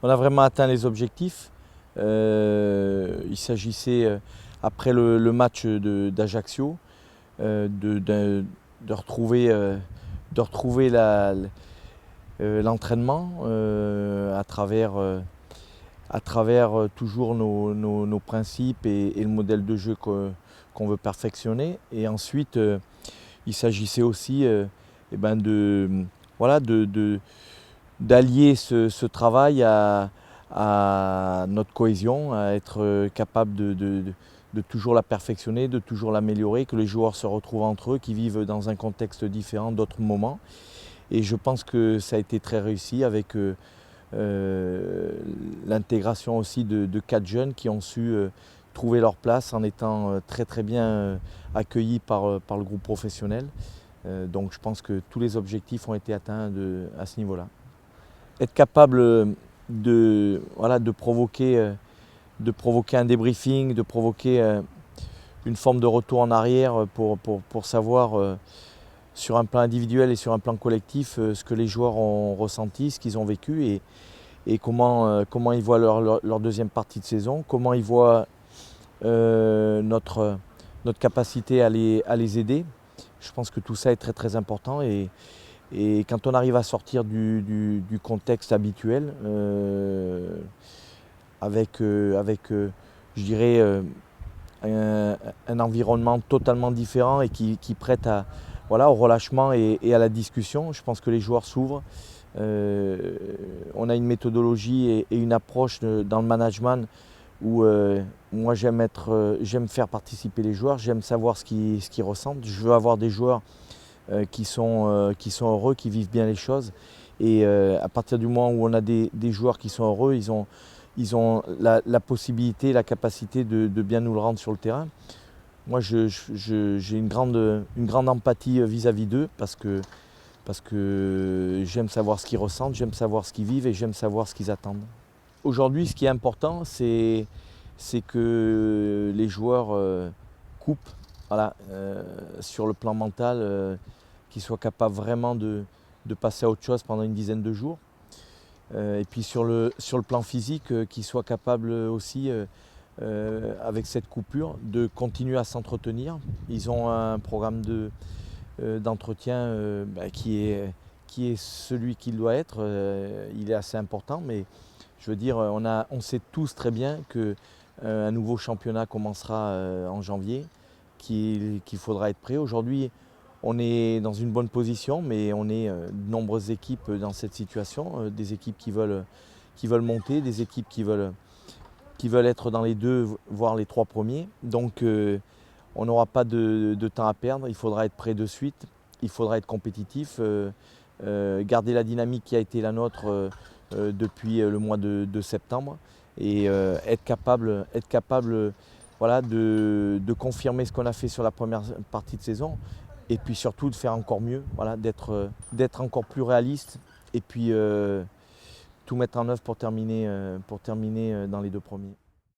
On a vraiment atteint les objectifs. Il s'agissait, après le match d'Ajaccio, de retrouver l'entraînement à travers toujours nos principes et le modèle de jeu qu'on veut perfectionner. Et ensuite, il s'agissait aussi voilà, d'allier ce travail à notre cohésion, à être capable de toujours la perfectionner, de toujours l'améliorer, que les joueurs se retrouvent entre eux, qui vivent dans un contexte différent d'autres moments. Et je pense que ça a été très réussi avec l'intégration aussi de 4 jeunes qui ont su trouver leur place en étant très bien accueillis par le groupe professionnel. Donc je pense que tous les objectifs ont été atteints à ce niveau-là. Être capable voilà, de provoquer un débriefing, de provoquer une forme de retour en arrière pour savoir sur un plan individuel et sur un plan collectif ce que les joueurs ont ressenti, ce qu'ils ont vécu et comment ils voient leur deuxième partie de saison, comment ils voient notre capacité à les aider. Je pense que tout ça est très important et quand on arrive à sortir du contexte habituel, avec je dirais, un environnement totalement différent et qui prête voilà, au relâchement et à la discussion, je pense que les joueurs s'ouvrent. On a une méthodologie et une approche dans le management où moi j'aime faire participer les joueurs, j'aime savoir ce qu'ils ressentent. Je veux avoir des joueurs qui sont heureux, qui vivent bien les choses. Et à partir du moment où on a des joueurs qui sont heureux, ils ont la possibilité, la capacité de bien nous le rendre sur le terrain. Moi, j'ai une grande empathie vis-à-vis d'eux parce que j'aime savoir ce qu'ils ressentent, j'aime savoir ce qu'ils vivent et j'aime savoir ce qu'ils attendent. Aujourd'hui, ce qui est important, c'est que les joueurs coupent voilà, sur le plan mental, qu'ils soient capables vraiment de passer à autre chose pendant une dizaine de jours. Et puis sur le plan physique, qu'ils soient capables aussi, avec cette coupure, de continuer à s'entretenir. Ils ont un programme d'entretien qui est celui qu'il doit être. Il est assez important, mais je veux dire, on sait tous très bien qu'un nouveau championnat commencera en janvier, qu'il faudra être prêt. Aujourd'hui, on est dans une bonne position, mais on est de nombreuses équipes dans cette situation, des équipes qui veulent monter, des équipes qui veulent être dans les 2, voire les 3 premiers. Donc on n'aura pas de temps à perdre, il faudra être prêt de suite, il faudra être compétitif, garder la dynamique qui a été la nôtre depuis le mois de septembre et être capable voilà, de confirmer ce qu'on a fait sur la première partie de saison et puis surtout de faire encore mieux, voilà, d'être encore plus réaliste et puis tout mettre en œuvre pour terminer dans les 2 premiers.